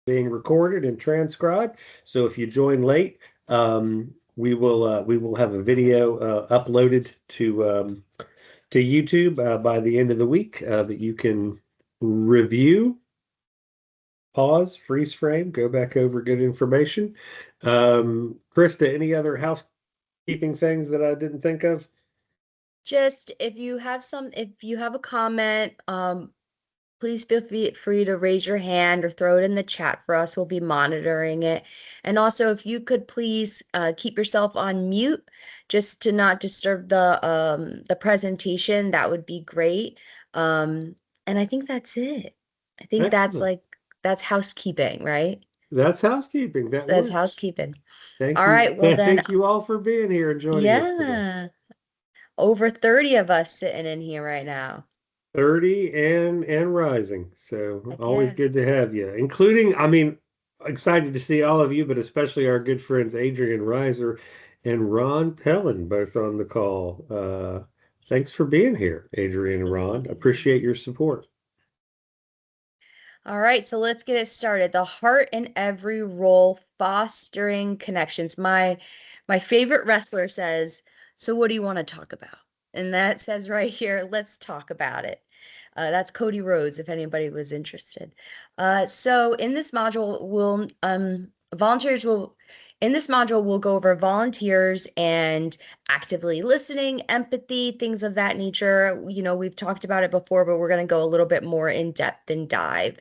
being recorded and transcribed. So if you join late, we will have a video uploaded to YouTube by the end of the week that you can review, pause, freeze frame, go back over good information. Krista, any other housekeeping things that I didn't think of? Just if you have a comment, please feel free to raise your hand or throw it in the chat for us. We'll be monitoring it. And also, if you could please keep yourself on mute just to not disturb the presentation, that would be great. And I think that's it. I think Excellent. that's housekeeping, right? That's housekeeping. That That's works. housekeeping. Thank All you. right, well then, Thank you all for being here and joining us today. yeah, over 30 of us sitting in here right now. 30 and rising. So Heck always yeah. good to have you, including, I mean, excited to see all of you, but especially our good friends Adrian Reiser and Ron Pellin, both on the call. Thanks for being here, Adrian and Thank Ron. you. Appreciate your support. All right, so let's get it started. The heart in every role, fostering connections. My favorite wrestler says, "So what do you want to talk about?" And that says right here, "Let's talk about it." That's Cody Rhodes, if anybody was interested. So in this module, volunteers will in this module we'll go over volunteers and actively listening, empathy, things of that nature. You know, we've talked about it before, but we're going to go a little bit more in depth and dive.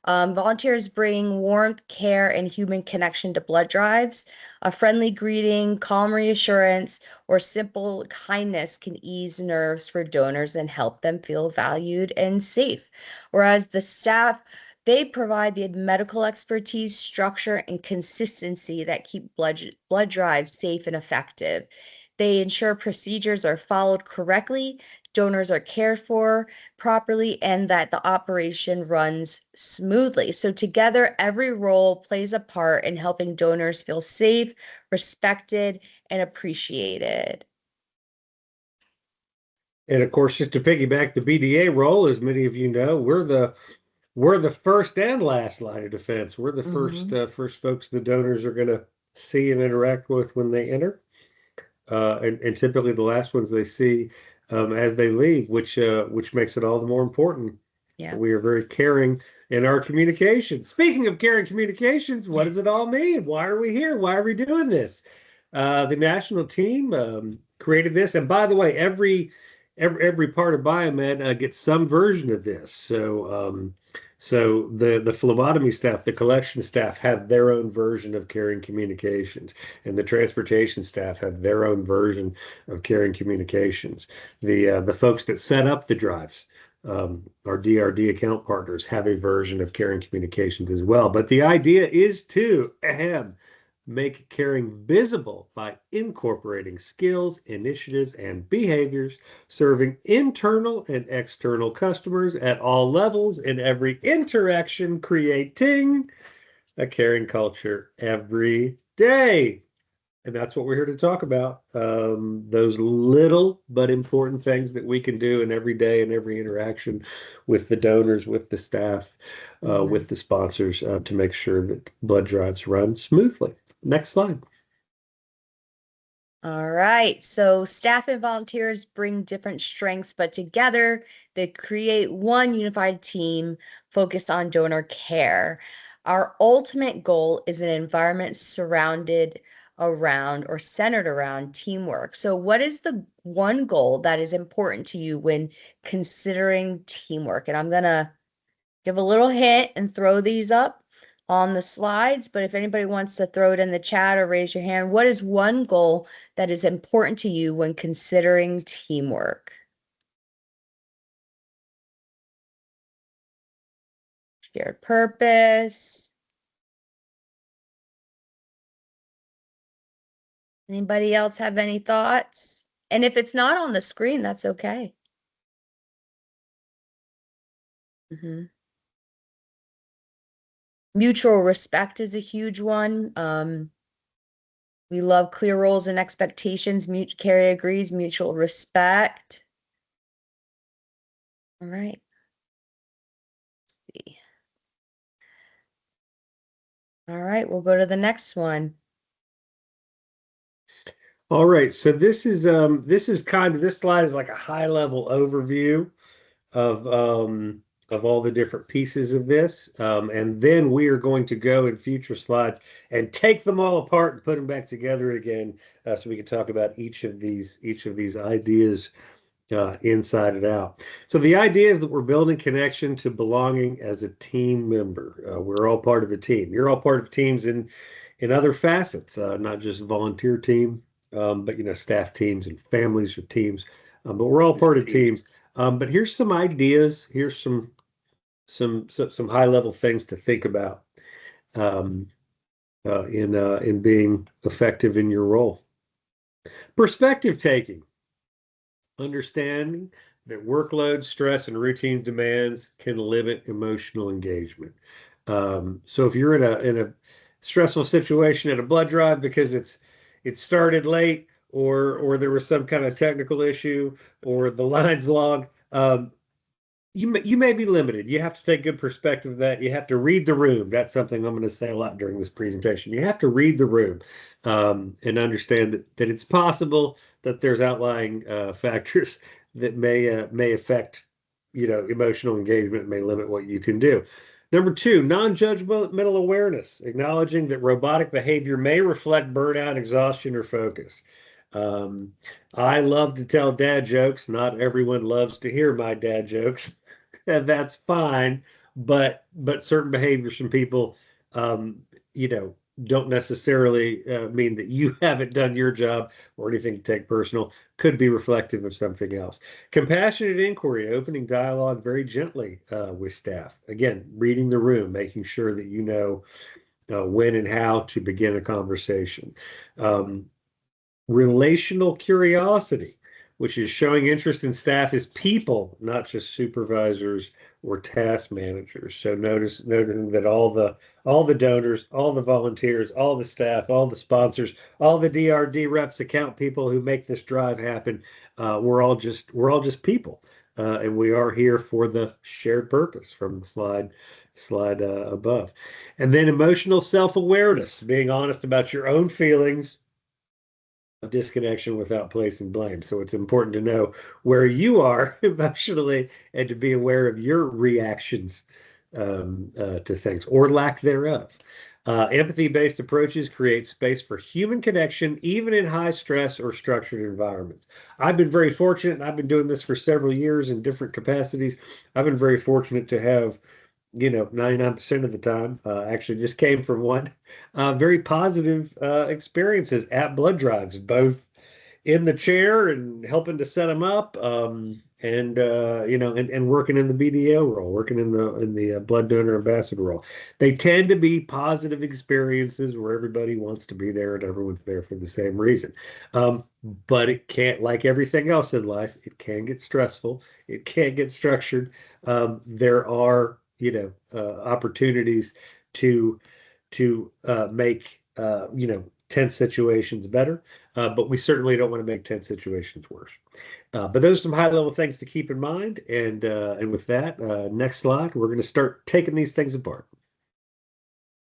Volunteers bring warmth, care, and human connection to blood drives. A friendly greeting, calm reassurance, or simple kindness can ease nerves for donors and help them feel valued and safe. Whereas the staff, they provide the medical expertise, structure, and consistency that keep blood drives safe and effective. They ensure procedures are followed correctly, donors are cared for properly, and that the operation runs smoothly. So, together, every role plays a part in helping donors feel safe, respected, and appreciated. And of course, just to piggyback the BDA role, as many of you know, we're the first and last line of defense. We're the first Mhm. first folks the donors are going to see and interact with when they enter. And typically the last ones they see as they leave, which makes it all the more important. Yeah. We are very caring in our communications. Speaking of caring communications, what does it all mean? Why are we here? Why are we doing this? The national team created this, and by the way, every part of biomed gets some version of this. So the phlebotomy staff, the collection staff have their own version of caring communications, and the transportation staff have their own version of caring communications. The folks that set up the drives, our DRD account partners, have a version of caring communications as well. But the idea is to make caring visible by incorporating skills, initiatives, and behaviors, serving internal and external customers at all levels in every interaction, creating a caring culture every day. And that's what we're here to talk about. Those little but important things that we can do in every day and every interaction with the donors, with the staff, Mhm. with the sponsors to make sure that blood drives run smoothly. Next slide. All right. So staff and volunteers bring different strengths, but together they create one unified team focused on donor care. Our ultimate goal is an environment surrounded around or centered around teamwork. So, what is the one goal that is important to you when considering teamwork? And I'm going to give a little hint and throw these up on the slides. But if anybody wants to throw it in the chat or raise your hand, what is one goal that is important to you when considering teamwork? Shared purpose. Anybody else have any thoughts? And if it's not on the screen, that's okay. Mhm. Mutual respect is a huge one. We love clear roles and expectations. Carrie agrees, mutual respect. All right. Let's see. All right, we'll go to the next one. All right, so this is kind of, this slide is like a high level overview of all the different pieces of this, and then we are going to go in future slides and take them all apart and put them back together again, so we can talk about each of these ideas inside and out. So the idea is that we're building connection to belonging as a team member. We're all part of a team. You're all part of teams in other facets, not just volunteer team, but staff teams and families or teams. But we're all part of teams. But here's some ideas. Here's some high level things to think about um, in being effective in your role. Perspective taking. Understanding that workload, stress, and routine demands can limit emotional engagement. So if you're in a stressful situation at a blood drive because it started late, or there was some kind of technical issue, or the line's long, you may be limited. You have to take good perspective of that. You have to read the room. That's something I'm going to say a lot during this presentation. You have to read the room and understand that it's possible that there's outlying factors that may affect, emotional engagement, may limit what you can do. Number two, non-judgmental awareness, acknowledging that robotic behavior may reflect burnout, exhaustion, or focus. I love to tell dad jokes. Not everyone loves to hear my dad jokes. That's fine, but certain behaviors from people, um, don't necessarily mean that you haven't done your job or anything to take personal. Could be reflective of something else. Compassionate inquiry, opening dialogue very gently with staff. Again, reading the room, making sure that you know when and how to begin a conversation. Relational curiosity, which is showing interest in staff as people, not just supervisors or task managers. So noting that all the donors, all the volunteers, all the staff, all the sponsors, all the DRD reps, account people who make this drive happen, we're all just people, and we are here for the shared purpose from the slide above. And then emotional self-awareness, being honest about your own feelings of disconnection without placing blame. So it's important to know where you are emotionally and to be aware of your reactions to things or lack thereof. Empathy-based approaches create space for human connection, even in high stress or structured environments. I've been very fortunate, and I've been doing this for several years in different capacities. I've been very fortunate to have 99% of the time, actually just came from one, very positive experiences at blood drives, both in the chair and helping to set them up, and working in the BDO role, working in the blood donor ambassador role. They tend to be positive experiences where everybody wants to be there and everyone's there for the same reason. But it can't, like everything else in life, it can get stressful. It can get structured. There are opportunities to make tense situations better, but we certainly don't want to make tense situations worse. But those are some high level things to keep in mind. And with that, next slide, we're going to start taking these things apart.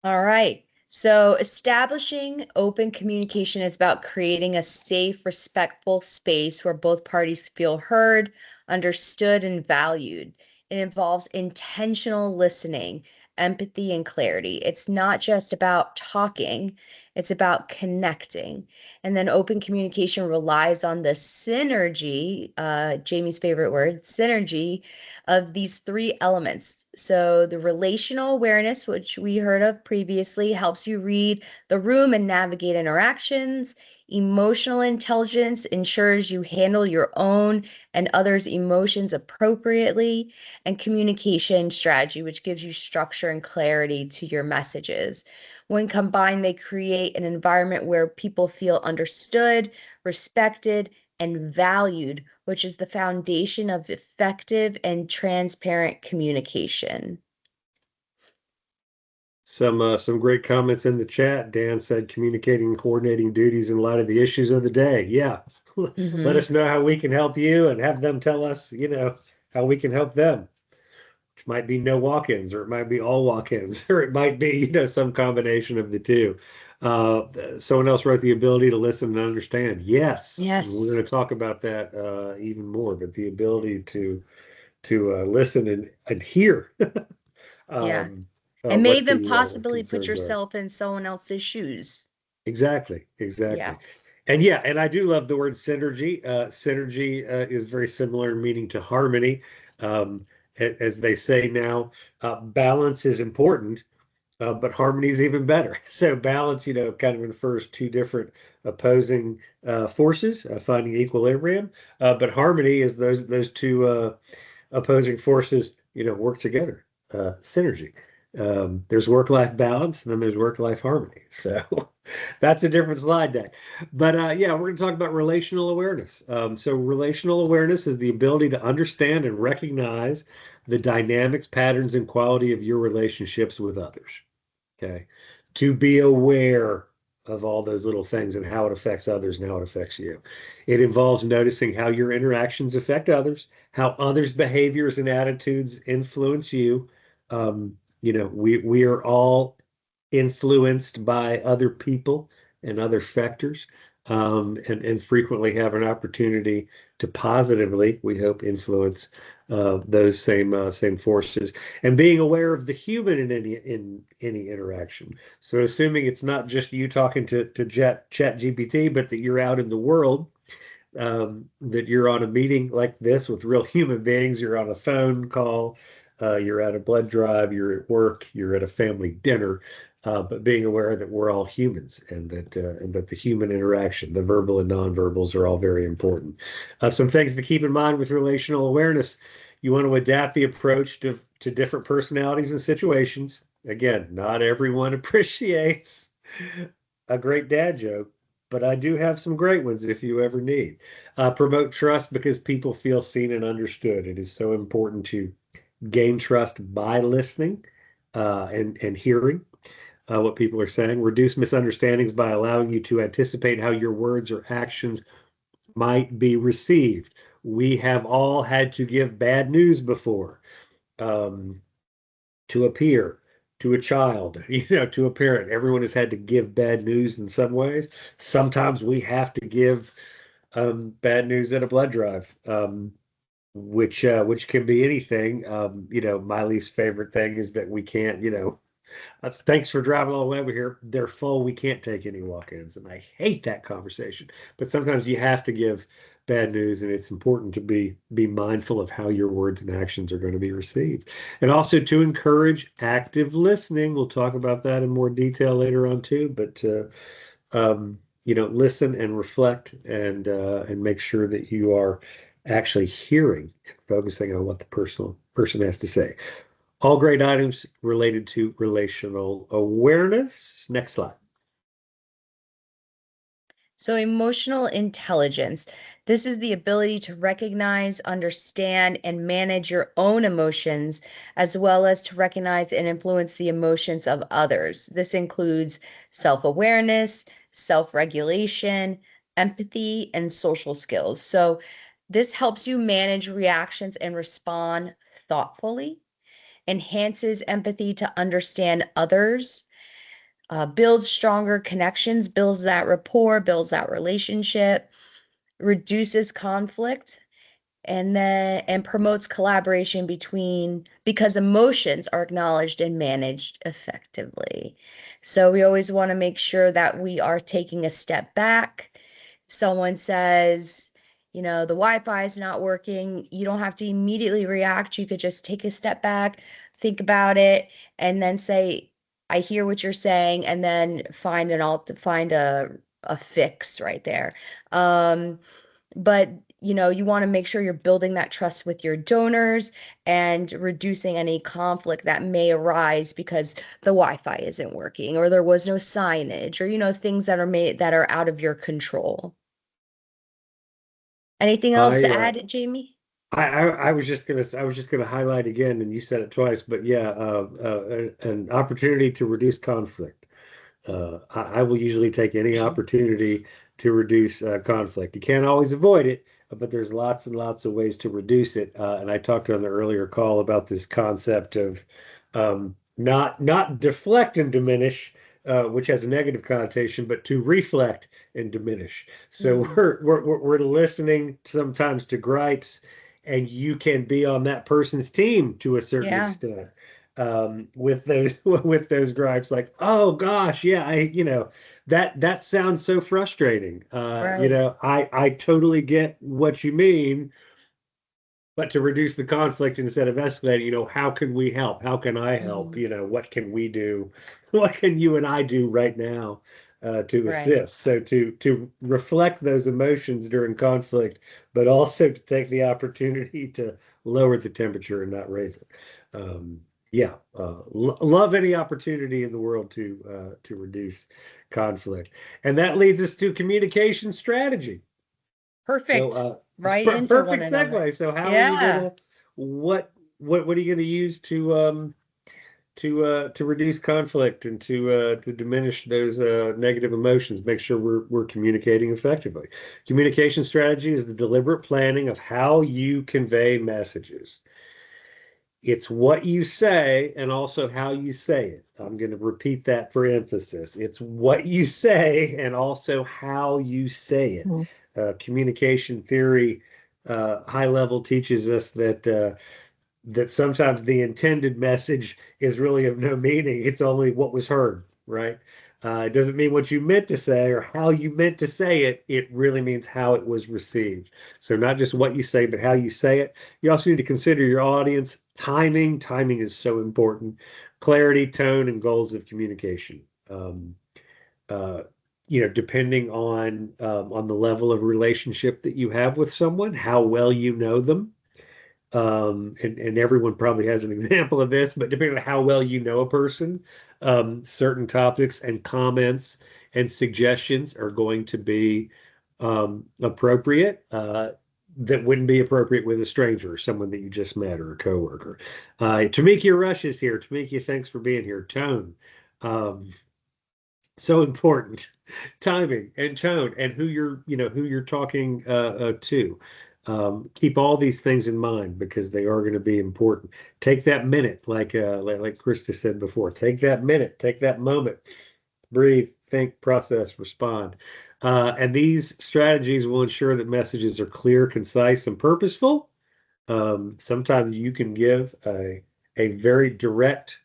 All right. So establishing open communication is about creating a safe, respectful space where both parties feel heard, understood, and valued. It involves intentional listening, empathy, and clarity. It's not just about talking, it's about connecting. And then open communication relies on the synergy, Jamie's favorite word, synergy of these three elements. So the relational awareness, which we heard of previously, helps you read the room and navigate interactions. Emotional intelligence ensures you handle your own and others' emotions appropriately. And communication strategy, which gives you structure and clarity to your messages. When combined, they create an environment where people feel understood, respected, and valued, which is the foundation of effective and transparent communication. Some great comments in the chat. Dan said communicating and coordinating duties in light of the issues of the day. Yeah. Let us know how we can help you and have them tell us, how we can help them. which might be no walk-ins, or it might be all walk-ins, or it might be, some combination of the two. Someone else wrote the ability to listen and understand. Yes, and we're Yes. going to talk about that even more, but the ability to listen and hear Yeah. um, And may what even the possibly put concerns are. yourself in someone else's shoes. Exactly, Yeah. exactly. And yeah, and I do love the word synergy. Synergy is very similar meaning to harmony. Um, as they say now, balance is important, but harmony is even better. So balance, kind of infers two different opposing forces finding equilibrium. But harmony is those two opposing forces, work together. Synergy. There's work-life balance, and then there's work-life harmony. So that's a different slide deck. But yeah, we're going to talk about relational awareness. So relational awareness is the ability to understand and recognize the dynamics, patterns, and quality of your relationships with others. Okay. To be aware of all those little things and how it affects others and how it affects you. It involves noticing how your interactions affect others, how others' behaviors and attitudes influence you. We are all influenced by other people and other factors, and frequently have an opportunity to positively, we hope, influence those same forces, and being aware of the human in any interaction. So assuming it's not just you talking to Chat GPT, but that you're out in the world, that you're on a meeting like this with real human beings, you're on a phone call, you're at a blood drive, you're at work, you're at a family dinner, but being aware that we're all humans, and that the human interaction, the verbal and nonverbals, are all very important. Some things to keep in mind with relational awareness: you want to adapt the approach to different personalities and situations. Again, not everyone appreciates a great dad joke, but I do have some great ones if you ever need. Promote trust because people feel seen and understood. It is so important to gain trust by listening and hearing what people are saying. Reduce misunderstandings by allowing you to anticipate how your words or actions might be received. We have all had to give bad news before, um, to a peer, to a child, to a parent. Everyone has had to give bad news in some ways. Sometimes we have to give bad news at a blood drive, which can be anything. My least favorite thing is that we can't, thanks for driving all the way over here. They're full. We can't take any walk-ins, and I hate that conversation. But sometimes you have to give bad news, and it's important to be mindful of how your words and actions are going to be received, and also to encourage active listening. We'll talk about that in more detail later on too. But listen and reflect, and make sure that you are actually hearing and focusing on what the person has to say. All great items related to relational awareness. Next slide. So, emotional intelligence. This is the ability to recognize, understand, and manage your own emotions, as well as to recognize and influence the emotions of others. This includes self awareness, self regulation, empathy, and social skills. So, this helps you manage reactions and respond thoughtfully, enhances empathy to understand others, builds stronger connections, builds that rapport, builds that relationship, reduces conflict, and promotes collaboration between because emotions are acknowledged and managed effectively. So we always want to make sure that we are taking a step back. Someone says, the Wi-Fi is not working. You don't have to immediately react. You could just take a step back, think about it, and then say, I hear what you're saying, and then find a fix right there. But you want to make sure you're building that trust with your donors and reducing any conflict that may arise because the Wi-Fi isn't working or there was no signage or things that are out of your control. Anything else I to uh, add, Jamie? I was just gonna highlight again, and you said it twice, but yeah, an opportunity to reduce conflict. I will usually take any opportunity to reduce conflict. You can't always avoid it, but there's lots and lots of ways to reduce it. And I talked on the earlier call about this concept of not deflect and diminish, which has a negative connotation, but to reflect and diminish. So Mm. we're listening sometimes to gripes, and you can be on that person's team to a certain Yeah. extent with those with those gripes. Like, oh gosh, yeah, that sounds so frustrating. Right. I totally get what you mean, but to reduce the conflict instead of escalating, how can we help? How can I help? Mhm. What can we do? What can you and I do right now to Right. assist? So to reflect those emotions during conflict, but also to take the opportunity to lower the temperature and not raise it. Um, yeah, love any opportunity in the world to reduce conflict, and that leads us to communication strategy. So Perfect. it's Right into one perfect another. segue. So how are you Yeah. gonna what are you gonna use to reduce conflict and to diminish those negative emotions? Make sure we're communicating effectively. Communication strategy is the deliberate planning of how you convey messages. It's what you say and also how you say it. I'm going to repeat that for emphasis. It's what you say and also how you say it. Mhm. Communication theory, high level, teaches us that sometimes the intended message is really of no meaning. It's only what was heard, right? It doesn't mean what you meant to say or how you meant to say it. It really means how it was received. So not just what you say, but how you say it. You also need to consider your audience. Timing. Timing is so important. Clarity, tone, and goals of communication. Um, uh, depending on the level of relationship that you have with someone, how well you know them, and everyone probably has an example of this, but depending on how well you know a person, certain topics and comments and suggestions are going to be appropriate that wouldn't be appropriate with a stranger or someone that you just met or a coworker. Tamika Rush is here. Tamika, thanks for being here. Tone. Um, so important. Timing and tone and who you're talking to. Keep all these things in mind because they are going to be important. Take that minute, like Krista said before. Take that minute, take that moment, breathe, think, process, respond. And these strategies will ensure that messages are clear, concise, and purposeful. Sometimes you can give a very direct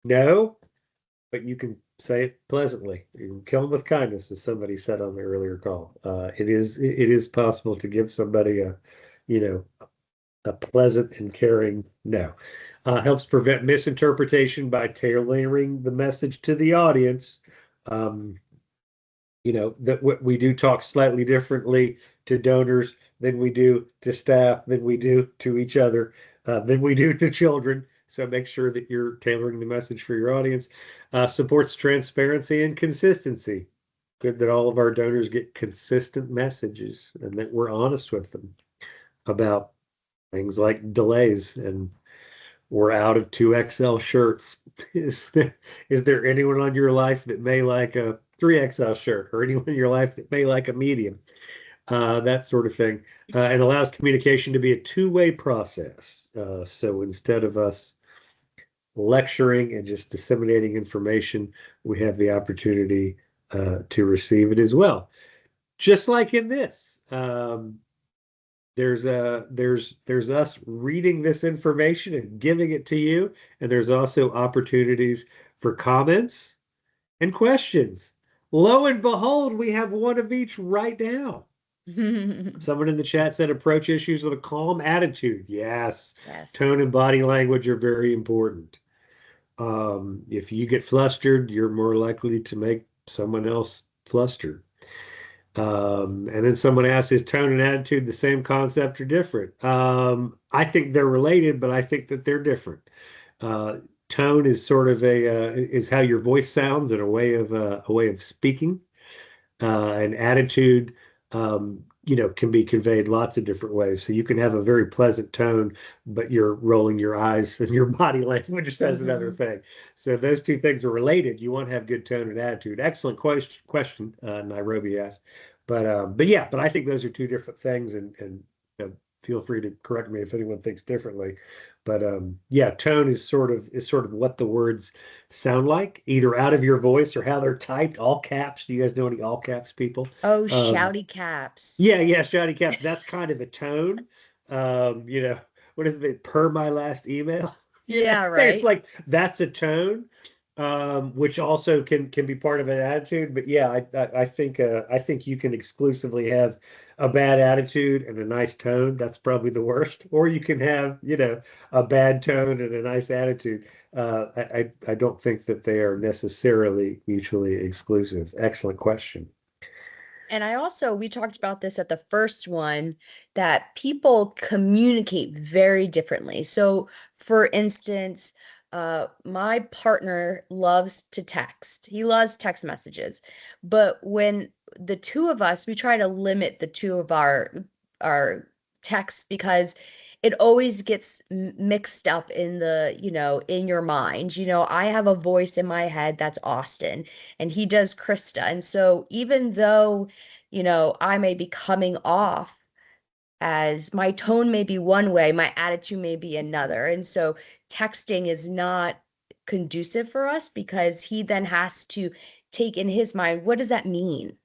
no, but you can say it pleasantly. You can kill them with kindness, as somebody said on the earlier call. It is possible to give somebody you know a pleasant and caring no. Helps prevent misinterpretation by tailoring the message to the audience. Um, that we do talk slightly differently to donors than we do to staff, than we do to each other, than we do to children. So make sure that you're tailoring the message for your audience. Supports transparency and consistency. Good that all of our donors get consistent messages and that we're honest with them about things like delays and we're out of 2XL shirts. Is there anyone on your life that may like a 3XL shirt or anyone in your life that may like a medium? That sort of thing. And allows communication to be a two-way process. So instead of us lecturing and just disseminating information, we have the opportunity to receive it as well. Just like in this. There's us reading this information and giving it to you, and there's also opportunities for comments and questions. Lo and behold, we have one of each right now. Someone in the chat said approach issues with a calm attitude. Yes, Yes. tone and body language are very important. If you get flustered, you're more likely to make someone else flustered. And then someone asked, is tone and attitude the same concept or different? I think they're related, but I think that they're different. Uh, Tone is sort of is how your voice sounds and a way of speaking. And attitude, can be conveyed lots of different ways. So you can have a very pleasant tone, but you're rolling your eyes and your body language says another Hmm. thing. So those two things are related. You want to have good tone and attitude. Excellent question, Nairobi asked. But yeah, but I think those are two different things, and feel free to correct me if anyone thinks differently. But yeah, tone is sort of what the words sound like, either out of your voice or how they're typed, all caps. Do you guys know any all caps people? Oh, Um, shouty caps. yeah, shouty caps. That's kind of a tone. You know, what is it? Per my last email. Yeah, It's right. like that's a tone, which also can be part of an attitude. But yeah, I think you can exclusively have a bad attitude and a nice tone. That's probably the worst. Or you can have, a bad tone and a nice attitude. I don't think that they are necessarily mutually exclusive. Excellent question. And we talked about this at the first one, that people communicate very differently. So, for instance, my partner loves to text. He loves text messages. But when the two of us, we try to limit the two of our texts because it always gets mixed up in in your mind. I have a voice in my head that's Austin, and he does Krista. And so even though I may be coming off as my tone may be one way, my attitude may be another. And so texting is not conducive for us because he then has to take in his mind, what does that mean?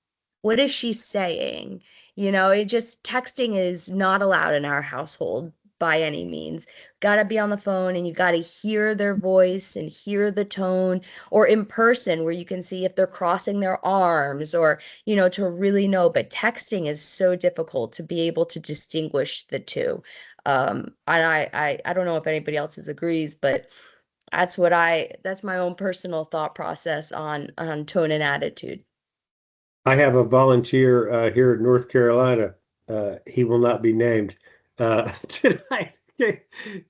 What is she saying? It just texting is not allowed in our household by any means. Got to be on the phone and you got to hear their voice and hear the tone, or in person where you can see if they're crossing their arms, or to really know. But texting is so difficult to be able to distinguish the two. And I don't know if anybody else agrees, but that's my own personal thought process on tone and attitude. I have a volunteer here in North Carolina. He will not be named tonight.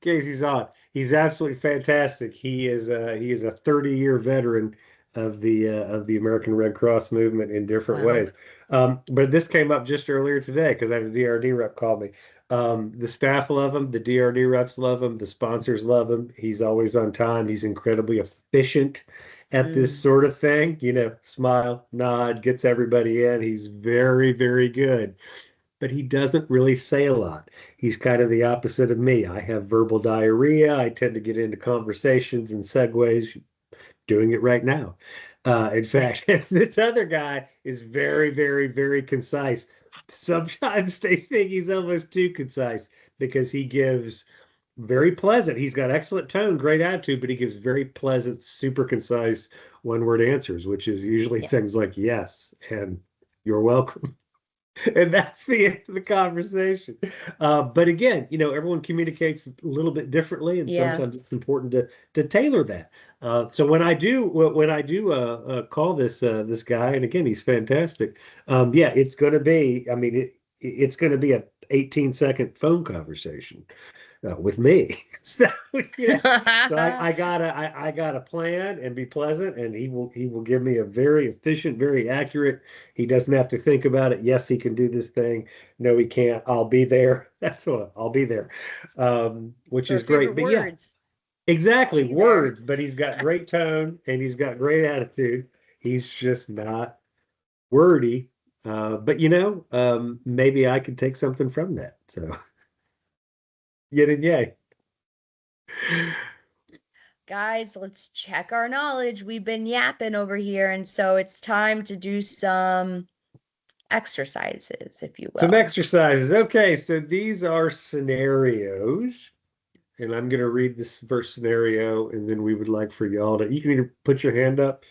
Casey's on. He's absolutely fantastic. He is a 30-year veteran of the American Red Cross movement in different Wow. ways. But this came up just earlier today because I had a DRD rep call me. The staff love him, the DRD reps love him, the sponsors love him. He's always on time. He's incredibly efficient at this Mm. sort of thing, smile, nod, gets everybody in. He's very, very good, but he doesn't really say a lot. He's kind of the opposite of me. I have verbal diarrhea. I tend to get into conversations and segues, doing it right now. In fact, this other guy is very, very, very concise. Sometimes they think he's almost too concise because he gives very pleasant. He's got excellent tone, great attitude, but he gives very pleasant, super concise one-word answers, which is usually Yeah. things like yes and you're welcome. And that's the end of the conversation. But again, everyone communicates a little bit differently, and Yeah. sometimes it's important to tailor that. So when I do call this guy, and again, he's fantastic. Yeah, it's going to be. I mean, it's going to be a 18-second phone conversation with me. So so I gotta plan and be pleasant, and he will give me a very efficient, very accurate. He doesn't have to think about it. Yes, he can do this thing. No, he can't. I'll be there. That's what I'll be there, which Our is great. favorite But yeah, words. I'll exactly be there. words. But he's got great tone and he's got great attitude. He's just not wordy. But maybe I could take something from that. So yin and yang. Guys, let's check our knowledge. We've been yapping over here, and so it's time to do some exercises, if you Some will. exercises. Okay, so these are scenarios, and I'm going to read this first scenario, and then we would like for y'all you can either put your hand up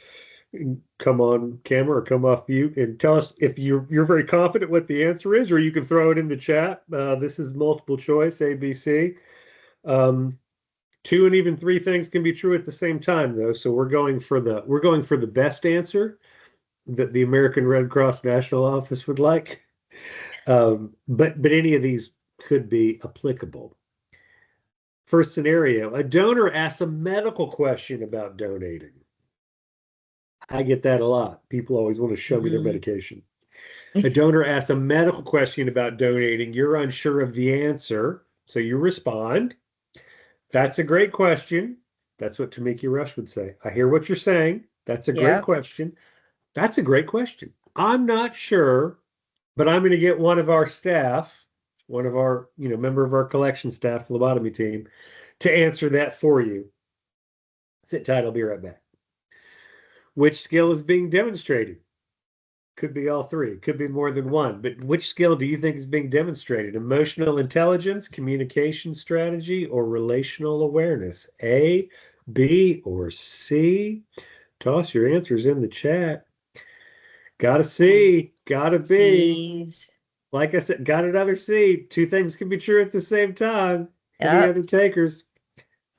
and come on camera or come off mute and tell us if you're very confident what the answer is, or you can throw it in the chat. This is multiple choice, ABC. Two and even three things can be true at the same time, though. So we're going for the best answer that the American Red Cross National Office would like. But any of these could be applicable. First scenario, a donor asks a medical question about donating. I get that a lot. People always want to show me their Mhm. medication. A donor asks a medical question about donating. You're unsure of the answer, so you respond. That's a great question. That's what Tamiki Rush would say. I hear what you're saying. That's a great Yep. question. That's a great question. I'm not sure but I'm going to get one of our staff, one of our, member of our collection staff, phlebotomy team, to answer that for you. Sit tight, I'll be right back. Which skill is being demonstrated? Could be all three, could be more than one, but which skill do you think is being demonstrated? Emotional intelligence, communication strategy, or relational awareness? A, B, or C? Toss your answers in the chat. Got a C, got a B. C's. Like I said, got another C. Two things can be true at the same time. Any Yep. other takers?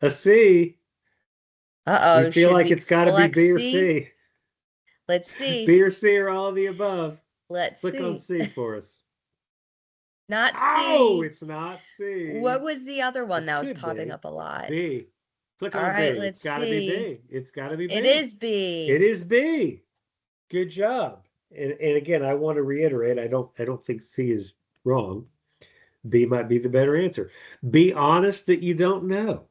A C. Uh-oh. You feel Should like we it's got to be select B or C? C. Let's see. B or C or all of the above. Let's Click on see. C for us. Not Oh, C. it's not C. What was the other one It that was could popping be. up a lot? B. Click All on B. right, It's let's got to be see. B. It's got to be B. It is B. It is B. Good job. And again, I want to reiterate, I don't think C is wrong. B might be the better answer. Be honest that you don't know.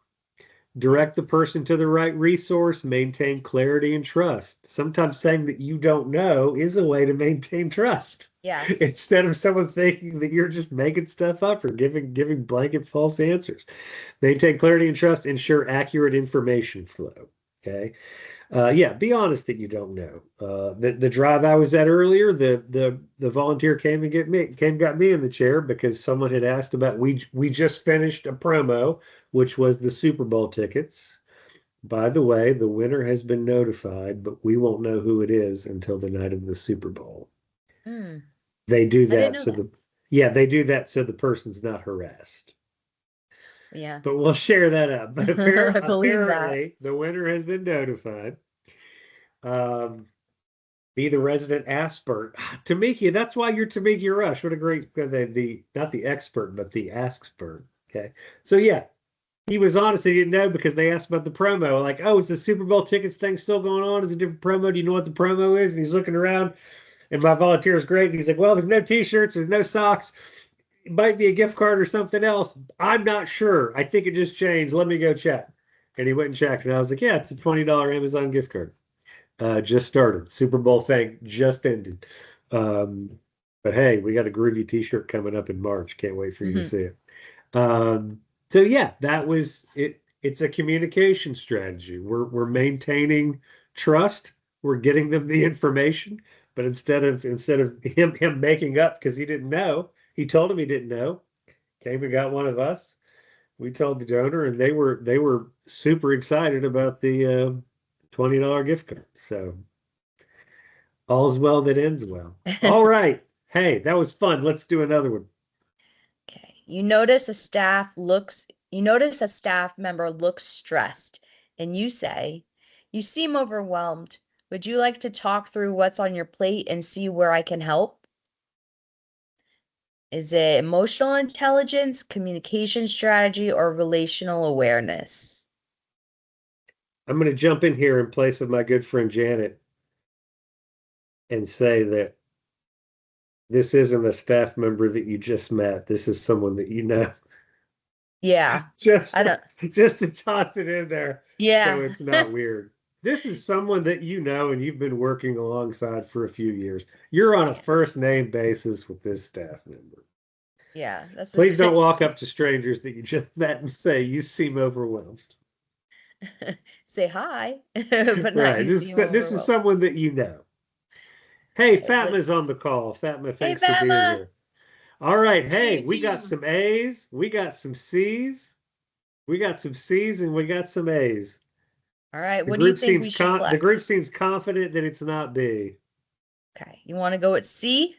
Direct the person to the right resource, maintain clarity and trust. Sometimes saying that you don't know is a way to maintain trust. Yes. Instead of someone thinking that you're just making stuff up or giving blanket false answers. Maintain clarity and trust, ensure accurate information flow. Okay. Yeah, be honest that you don't know. The drive I was at earlier, the volunteer came and got me in the chair because someone had asked about we just finished a promo, which was the Super Bowl tickets. By the way, the winner has been notified, but we won't know who it is until the night of the Super Bowl. They do that they do that so the person's not harassed. Yeah. But we'll share that up. But apparently, the winner has been notified. Be the resident expert. Tamika, that's why you're Tamika Rush. What a great, not the expert, but the expert. Okay. So yeah, he was honest. He didn't know because they asked about the promo. Like, oh, is the Super Bowl tickets thing still going on? Is it a different promo? Do you know what the promo is? And he's looking around and my volunteer is great. And he's like, well, there's no t-shirts. There's no socks. It might be a gift card or something else. I'm not sure. I think it just changed. Let me go check. And he went and checked. And I was like, yeah, it's a $20 Amazon gift card. Just started. Super Bowl thing just ended. But hey, we got a groovy t-shirt coming up in March. Can't wait for you to see it. So yeah, that was it. It's a communication strategy. We're maintaining trust. We're getting them the information, but instead of him making up because he didn't know, he told him he didn't know. Came and got one of us. We told the donor, and they were super excited about the $20 gift card. So all's well that ends well. All right. Hey, that was fun. Let's do another one. Okay. You notice a staff member looks stressed, and you say, "You seem overwhelmed. Would you like to talk through what's on your plate and see where I can help?" Is it emotional intelligence, communication strategy, or relational awareness? I'm going to jump in here in place of my good friend Janet and say that this isn't a staff member that you just met. This is someone that you know. Yeah. just to toss it in there. Yeah. So it's not weird. This is someone that you know and you've been working alongside for a few years. You're on a first name basis with this staff member. Yeah. Please don't walk up to strangers that you just met and say, "You seem overwhelmed." Say hi, but not right. you This is someone that you know. Hey, Fatma's on the call. Fatma, thanks for being here. All right. Hey, we got some A's. We got some C's. We got some C's and we got some A's. All right. What do you think we should collect? The group seems confident that it's not B. Okay. You want to go with C?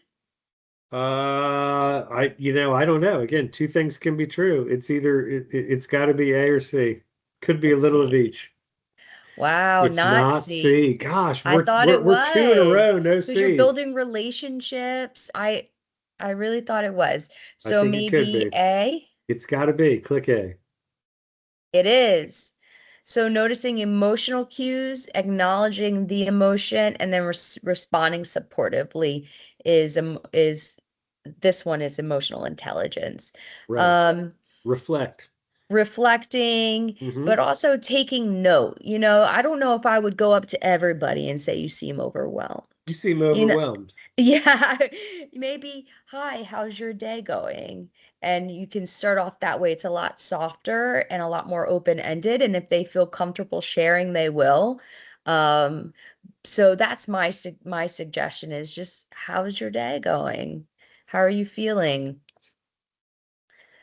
I don't know. Again, two things can be true. It's either it's got to be A or C. Could be a little of each. Wow, it's not C. Gosh, I thought it was. We're two in a row, no C's. Because you're building relationships. I really thought it was. So maybe A? It's got to be. Click A. It is. So noticing emotional cues, acknowledging the emotion, and then responding supportively is this one is emotional intelligence. Right. Reflecting, but also taking note. I don't know if I would go up to everybody and say, "You seem overwhelmed." You seem You know, overwhelmed. yeah, maybe, hi, how's your day going? And you can start off that way. It's a lot softer and a lot more open-ended. And if they feel comfortable sharing, they will. Um, so that's my suggestion is just how's your day going? How are you feeling?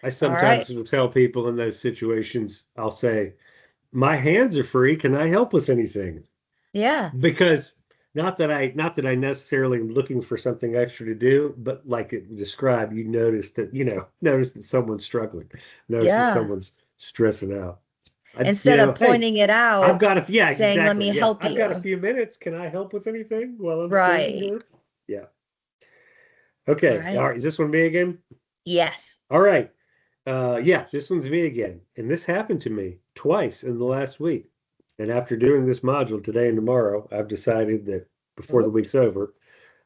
I All right. sometimes will tell people in those situations, I'll say, my hands are free. Can I help with anything? Yeah. Because not that I necessarily am looking for something extra to do, but like it described, you notice that someone's struggling, notice that Yeah. someone's stressing out. Instead of Hey, pointing it I've out, got yeah, saying, let exactly. me Yeah, help I've got a you. few minutes. Can I help with anything while I'm standing Right. here? Yeah. All Okay. All right. right. Is this one me again? Yes. All right. Yeah, this one's me again. And this happened to me twice in the last week. And after doing this module today and tomorrow, I've decided that before the Ooh. week's over,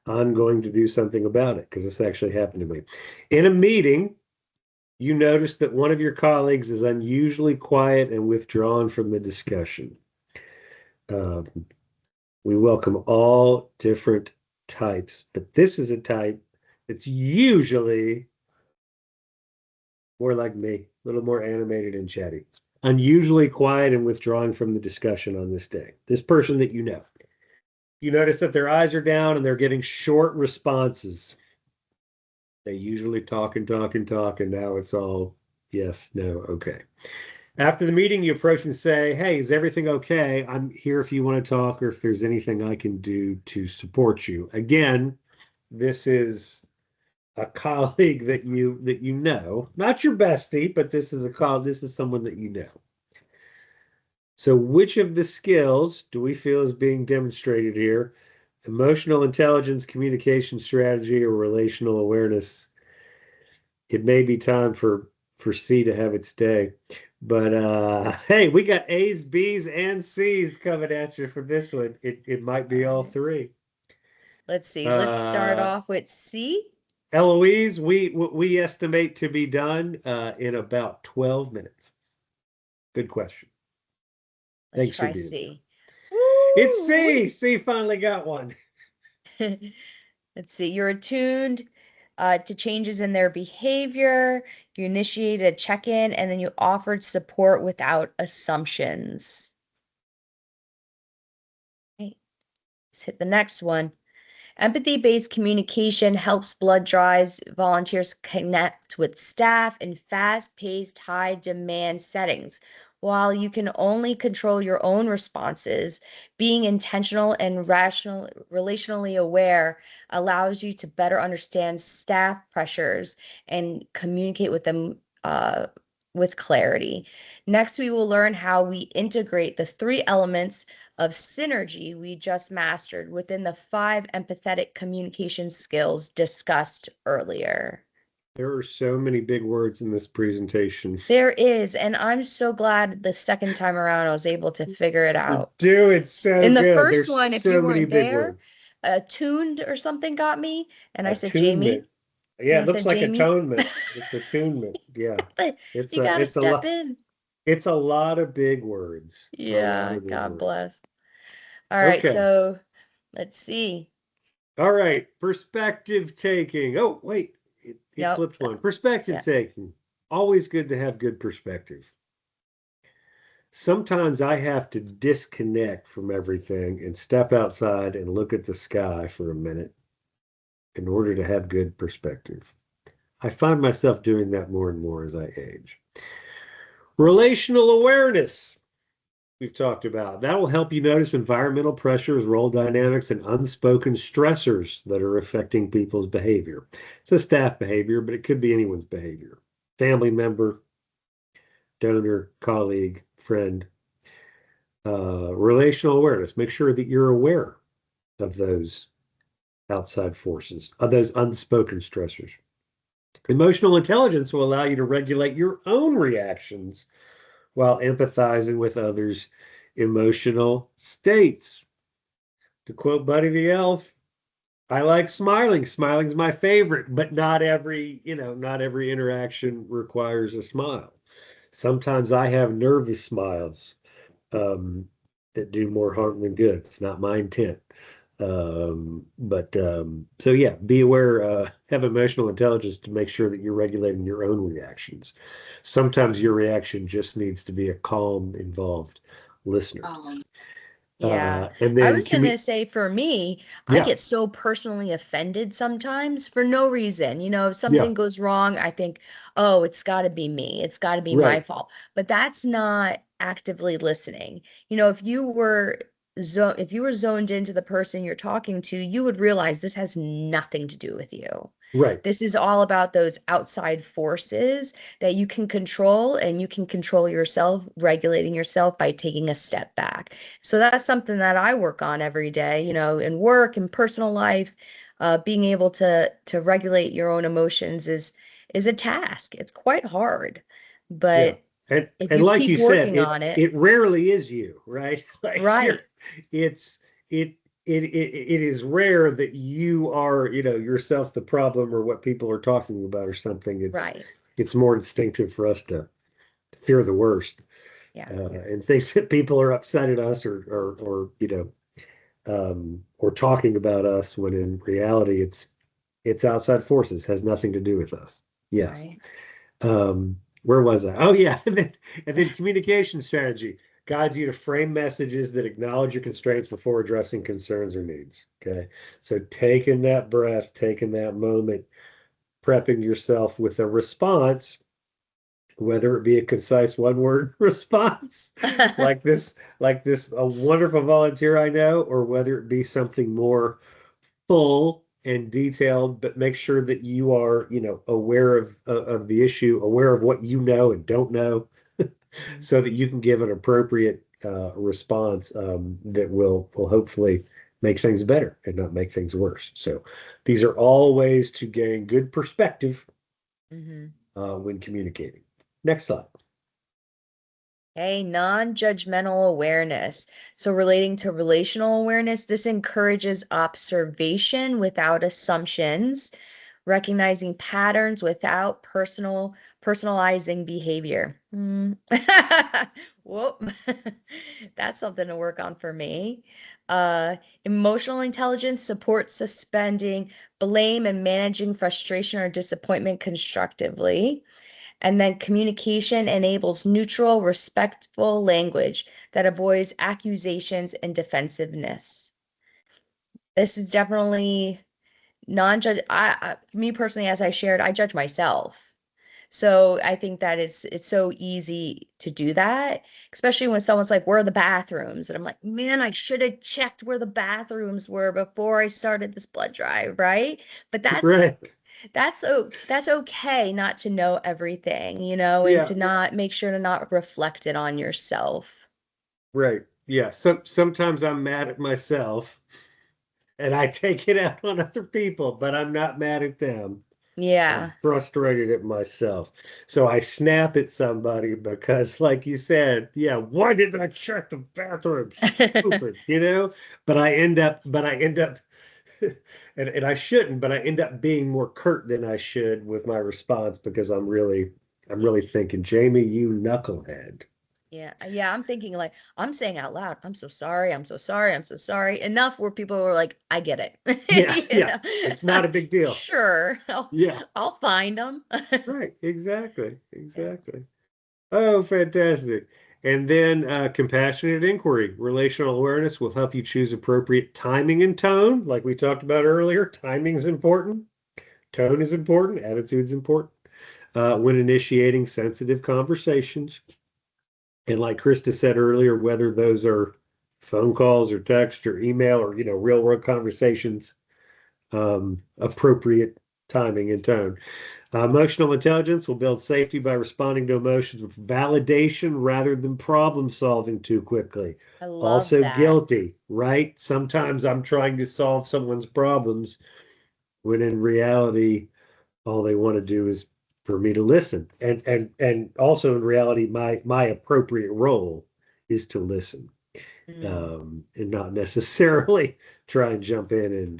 I'm going to do something about it because this actually happened to me. In a meeting, you notice that one of your colleagues is unusually quiet and withdrawn from the discussion. Um, we welcome all different types, but this is a type that's usually more like me, a little more animated and chatty. Unusually quiet and withdrawn from the discussion on this day. This person that you know. You notice that their eyes are down and they're getting short responses. They usually talk and talk and talk, and now it's all yes, no, okay. After the meeting, you approach and say, hey, is everything okay? I'm here if you want to talk or if there's anything I can do to support you. Again, this is a colleague that you know, not your bestie, but this is someone that you know. So which of the skills do we feel is being demonstrated here? Emotional intelligence, communication strategy, or relational awareness? It may be time for C to have its day. But hey, we got A's, B's, and C's coming at you for this one. It might All be all right. three. Let's see. Let's start Uh off with C. Eloise, we estimate to be done in about 12 minutes. Good question. Let's Thanks for try being here. C. It's Woo! C. C finally got one. Let's see. You're attuned to changes in their behavior. You initiated a check-in and then you offered support without assumptions. Okay, let's hit the next one. Empathy-based communication helps blood drives volunteers connect with staff in fast-paced, high-demand settings. While you can only control your own responses, being intentional and relationally aware allows you to better understand staff pressures and communicate with them with clarity. Next, we will learn how we integrate the three elements of synergy we just mastered within the 5 empathetic communication skills discussed earlier. There are so many big words in this presentation. There is, and I'm so glad the second time around I was able to figure it You're out. doing so In the good. first There's one, if you so many weren't big there, words. attuned or something got me, and I said, Attunement. Jamie, Yeah, and it I looks said, like Jamie, atonement. It's attunement. Yeah. It's you a gotta it's a step lot in. it's a lot of big words. A lot Yeah, of big God words. bless. All right, Okay. so let's see. All right. Perspective taking. Oh, wait. It Yep. flipped one. Perspective Yeah. taking. Always good to have good perspective. Sometimes I have to disconnect from everything and step outside and look at the sky for a minute in order to have good perspective. I find myself doing that more and more as I age. Relational awareness, we've talked about. That will help you notice environmental pressures, role dynamics, and unspoken stressors that are affecting people's behavior. It's a staff behavior, but it could be anyone's behavior. Family member, donor, colleague, friend. Relational awareness. Make sure that you're aware of those outside forces, of those unspoken stressors. Emotional intelligence will allow you to regulate your own reactions while empathizing with others' emotional states. To quote Buddy the Elf, I like smiling. Smiling's my favorite, but not every interaction requires a smile. Sometimes I have nervous smiles um, that do more harm than good. It's not my intent. So yeah, be aware, have emotional intelligence to make sure that you're regulating your own reactions. Sometimes your reaction just needs to be a calm, involved listener. Yeah. And I then was going to say for me, I yeah, get so personally offended sometimes for no reason. If yeah, something goes wrong, I think, oh, it's got to be me. It's got to be my right, fault. But that's not actively listening. If you were zoned into the person you're talking to, you would realize this has nothing to do with you. right, This is all about those outside forces that you can control, and you can control yourself, regulating yourself by taking a step back. So that's something that I work on every day, in work and personal life. Being able to regulate your own emotions is a task. It's quite hard, yeah. but if And you like you keep said, working it on it, it rarely is you, right? Like right, it's it it is rare that you are, yourself the problem or what people are talking about or something. right, It's more instinctive for us to fear the worst, yeah, and think that people are upset at us or or talking about us when in reality it's outside forces, has nothing to do with us. Yes. right. Where was I? Oh yeah, and then communication strategy guides you to frame messages that acknowledge your constraints before addressing concerns or needs. Okay, so taking that breath, taking that moment, prepping yourself with a response, whether it be a concise one-word response like this a wonderful volunteer I know, or whether it be something more full and detailed, but make sure that you are, aware of the issue, aware of what you know and don't know, Mhm. so that you can give an appropriate response, that will hopefully make things better and not make things worse. So these are all ways to gain good perspective Mhm. when communicating. Next slide. Okay, non-judgmental awareness. So relating to relational awareness, this encourages observation without assumptions, recognizing patterns without personalizing behavior. Whoop. That's something to work on for me. Uh, Emotional intelligence supports suspending blame and managing frustration or disappointment constructively. And then communication enables neutral, respectful language that avoids accusations and defensiveness. This is definitely non-judge. Me personally, as I shared, I judge myself. So I think that it's so easy to do that, especially when someone's like, "Where are the bathrooms?" And I'm like, "Man, I should have checked where the bathrooms were before I started this blood drive," right? But Right. that's okay not to know everything, and Yeah. to not make sure to not reflect it on yourself. Right. Yeah. Sometimes I'm mad at myself and I take it out on other people, but I'm not mad at them. I'm Yeah. frustrated at myself. So I snap at somebody because, like you said, yeah, why didn't I check the bathroom? Stupid, you know? But I end up, and I shouldn't, but I end up being more curt than I should with my response because I'm really thinking, Jamie, you knucklehead. Yeah, yeah, I'm thinking like I'm saying out loud, I'm so sorry, I'm so sorry, I'm so sorry. Enough where people were like, I get it. Yeah, You yeah. It's know? not a big deal. Sure, Yeah, I'll find them. right. Exactly. Yeah. Exactly. Oh, fantastic. And then compassionate inquiry. Relational awareness will help you choose appropriate timing and tone. Like we talked about earlier, timing is important, tone is important, attitude's important when initiating sensitive conversations. And like Krista said earlier, whether those are phone calls or text or email or, real world conversations, appropriate timing and tone. Emotional intelligence will build safety by responding to emotions with validation rather than problem solving too quickly. I love Also, that. guilty, right? Sometimes I'm trying to solve someone's problems when in reality, all they want to do is for me to listen. And also in reality, my appropriate role is to listen, Mm, and not necessarily try and jump in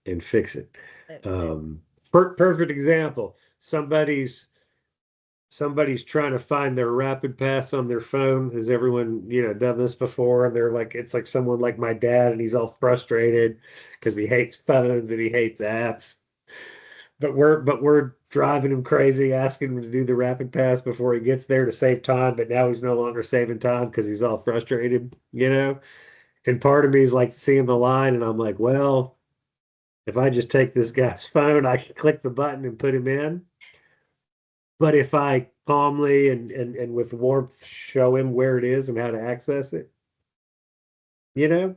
and fix it. it- it- Um, Perfect example. somebody's trying to find their rapid pass on their phone. Has everyone, done this before? And they're like, it's like someone like my dad, and he's all frustrated because he hates phones and he hates apps. But we're driving him crazy, asking him to do the rapid pass before he gets there to save time. But now he's no longer saving time because he's all frustrated. And part of me is like seeing the line, and I'm like, well, if I just take this guy's phone, I can click the button and put him in. But if I calmly and with warmth show him where it is and how to access it, you know,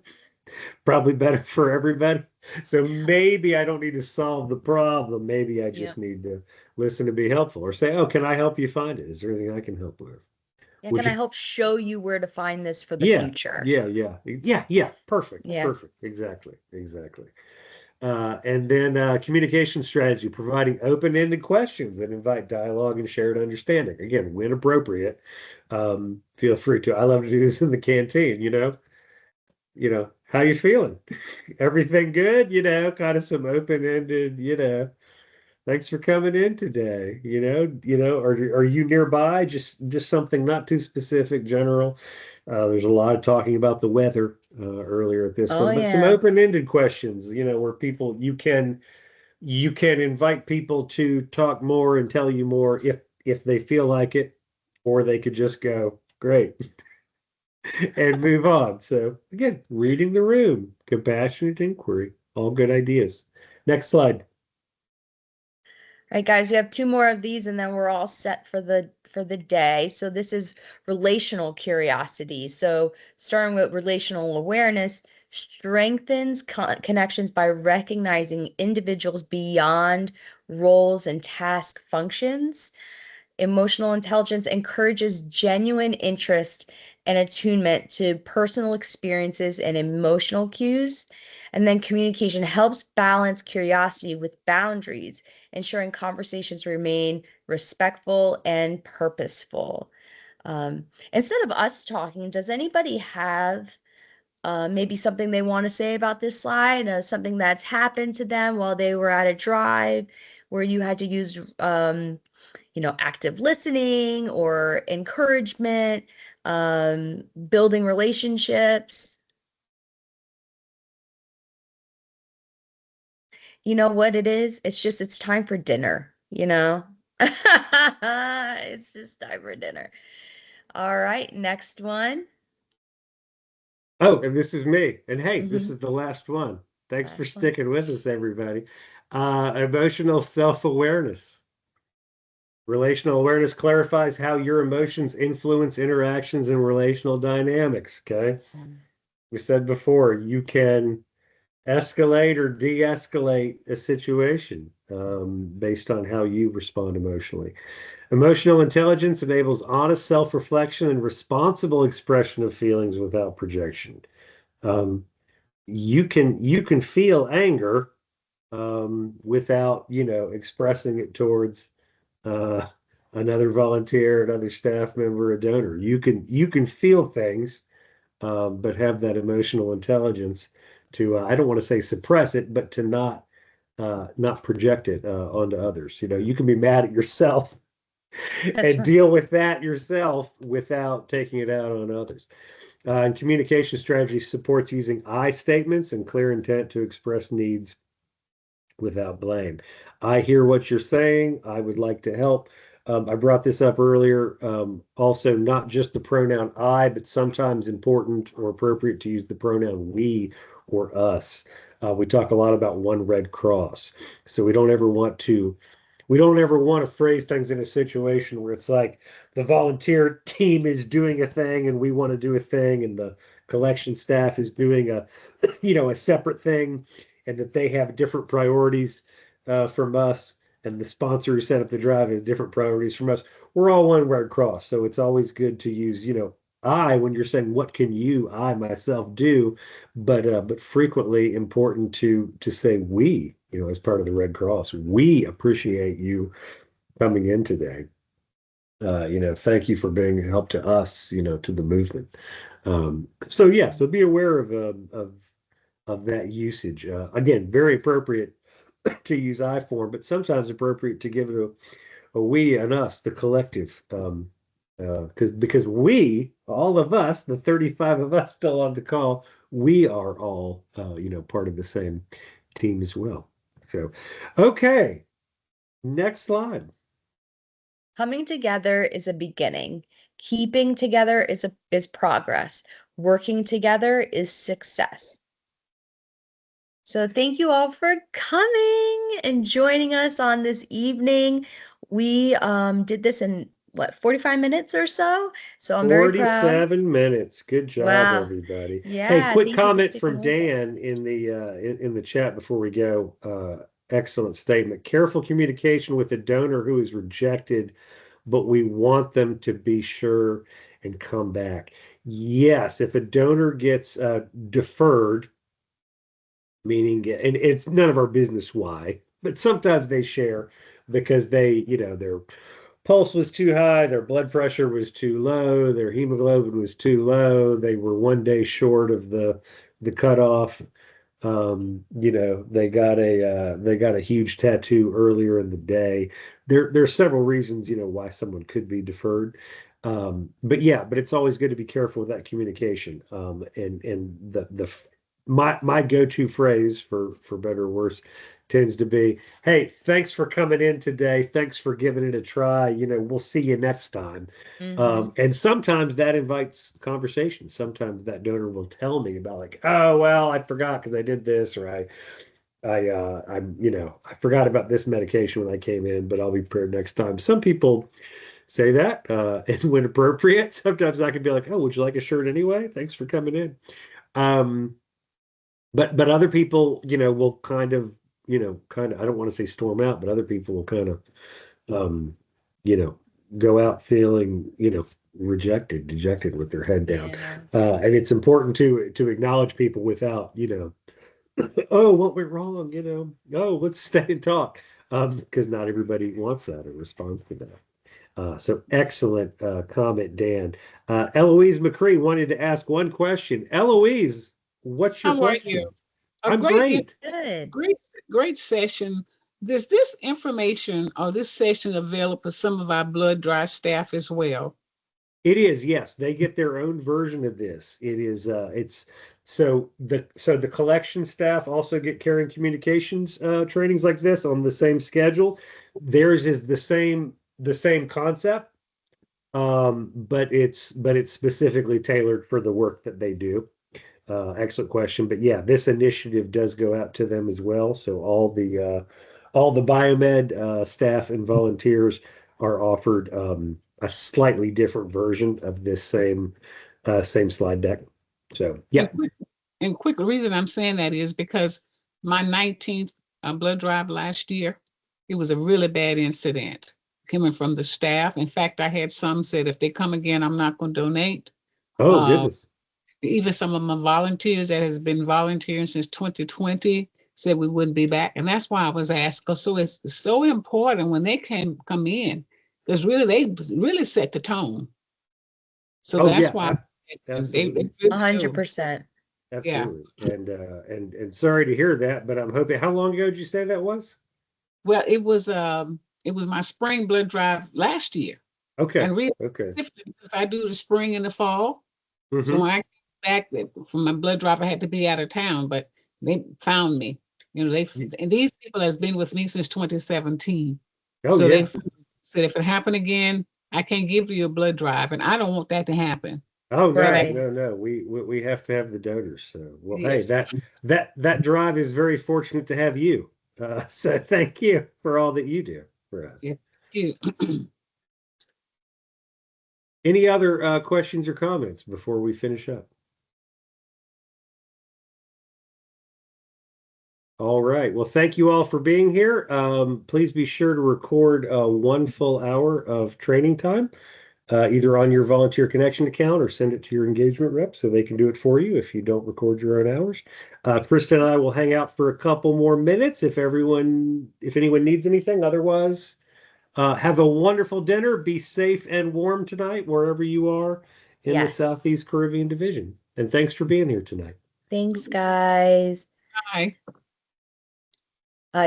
probably better for everybody. So maybe I don't need to solve the problem. Maybe I Yeah. just need to listen and be helpful, or say, "Oh, can I help you find it? Is there anything I can help with?" Yeah, Would can I you? help show you where to find this for the Yeah, future? yeah. Perfect, Yeah. perfect. Exactly. And then communication strategy, providing open-ended questions that invite dialogue and shared understanding. Again, when appropriate, feel free to. I love to do this in the canteen. How you feeling? Everything good? Kind of some open-ended. Thanks for coming in today. Are you nearby? Just something not too specific, general. There's a lot of talking about the weather earlier at this Oh one, but some yeah. open-ended questions, where people you can invite people to talk more and tell you more if they feel like it, or they could just go, great, and move on. So again, reading the room, compassionate inquiry, all good ideas. Next slide. All right, guys, we have two more of these and then we're all set for the day. So this is relational curiosity. So starting with relational awareness strengthens connections by recognizing individuals beyond roles and task functions. Emotional intelligence encourages genuine interest and attunement to personal experiences and emotional cues. And then communication helps balance curiosity with boundaries, ensuring conversations remain respectful and purposeful. Instead of us talking, does anybody have maybe something they want to say about this slide, something that's happened to them while they were at a drive where you had to use active listening or encouragement, building relationships. You know what it is? It's time for dinner. It's just time for dinner. All right, next one. Oh, and this is me. And hey, this Hmm. is the last one. Thanks for Last one. sticking with us, everybody. Emotional self-awareness. Relational awareness clarifies how your emotions influence interactions and relational dynamics. Okay. Mm. We said before, you can escalate or de-escalate a situation based on how you respond emotionally. Emotional intelligence enables honest self-reflection and responsible expression of feelings without projection. Um, you can feel anger without expressing it towards uh, another volunteer, another staff member, a donor. You can feel things, but have that emotional intelligence to I don't want to say suppress it, but to not project it onto others. You can be mad at yourself That's and right. deal with that yourself without taking it out on others. And communication strategy supports using I statements and clear intent to express needs without blame. I hear what you're saying. I would like to help. I brought this up earlier. Also, not just the pronoun I, but sometimes important or appropriate to use the pronoun we or us. We talk a lot about one red cross. So we don't ever want to phrase things in a situation where it's like the volunteer team is doing a thing and we want to do a thing, and the collection staff is doing a separate thing, and that they have different priorities from us, and the sponsor who set up the drive has different priorities from us. We're all one Red Cross, so it's always good to use I when you're saying what can I myself do, but frequently important to say we, as part of the Red Cross. We appreciate you coming in today. Thank you for being a help to us, to the movement. So yeah, so be aware of that usage. Again, very appropriate to use I form, but sometimes appropriate to give it a a we and us, the collective. Because we, all of us, the 35 of us still on the call, we are all part of the same team as well. So, okay, next slide. Coming together is a beginning. Keeping together is progress. Working together is success. So thank you all for coming and joining us on this evening. We did this in what, 45 minutes or so? So I'm very proud. 47 minutes. Good job, Wow. everybody. Yeah, Hey, quick thank you for comment sticking from with us. Dan in the chat before we go. Excellent statement. Careful communication with a donor who is rejected, but we want them to be sure and come back. Yes, if a donor gets deferred, meaning, and it's none of our business why, but sometimes they share because their pulse was too high, their blood pressure was too low, their hemoglobin was too low, they were one day short of the cutoff. They got a huge tattoo earlier in the day. There's several reasons, why someone could be deferred. But it's always good to be careful with that communication. And my go-to phrase for better or worse tends to be, hey, thanks for coming in today. Thanks for giving it a try. We'll see you next time. And sometimes that invites conversation. Sometimes that donor will tell me about like, oh, well, I forgot because I did this, or I forgot about this medication when I came in, but I'll be prepared next time. Some people say that, and when appropriate, sometimes I can be like, oh, would you like a shirt anyway? Thanks for coming in. But other people, will kind of, I don't want to say storm out, but other people will kind of, go out feeling, rejected, dejected with their head down. Yeah. And it's important to acknowledge people without, oh, what went wrong? Oh, let's stay and talk. Because not everybody wants that or responds to that. So excellent comment, Dan. Eloise McCree wanted to ask one question. Eloise, what's your I'm right question? here. I'm great. Good. Great session. Is this information or this session available for some of our blood drive staff as well? It is, yes. They get their own version of this. It is it's so the collection staff also get caring communications trainings like this on the same schedule. Theirs is the same concept. But it's specifically tailored for the work that they do. Excellent question. But yeah, this initiative does go out to them as well. So all the biomed staff and volunteers are offered a slightly different version of this same slide deck. So yeah. And quick, the reason I'm saying that is because my 19th blood drive last year, it was a really bad incident coming from the staff. In fact, I had some said, if they come again, I'm not going to donate. Oh, goodness. Even some of my volunteers that has been volunteering since 2020 said we wouldn't be back. And that's why I was asked. So it's so important when they come in, because really they really set the tone. So that's why absolutely. 100%. Absolutely. Yeah. And sorry to hear that, but I'm hoping, how long ago did you say that was? Well, it was my spring blood drive last year. Okay. And really, okay. Because I do the spring and the fall. So when I came back from my blood drive, I had to be out of town, but they found me. And these people has been with me since 2017. Oh, so yeah. They said if it happened again, I can't give you a blood drive, and I don't want that to happen. Oh, no, Right. no. We have to have the donors. So, well, Yes. hey, that drive is very fortunate to have you. So thank you for all that you do for us. Yeah. Thank you. Any other questions or comments before we finish up? All right. Well, thank you all for being here. Please be sure to record 1 full hour of training time, either on your Volunteer Connection account or send it to your engagement rep so they can do it for you if you don't record your own hours. Krista and I will hang out for a couple more minutes if anyone needs anything. Otherwise, have a wonderful dinner. Be safe and warm tonight, wherever you are in the Southeast Caribbean Division. And thanks for being here tonight. Thanks, guys. Bye.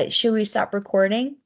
Should we stop recording?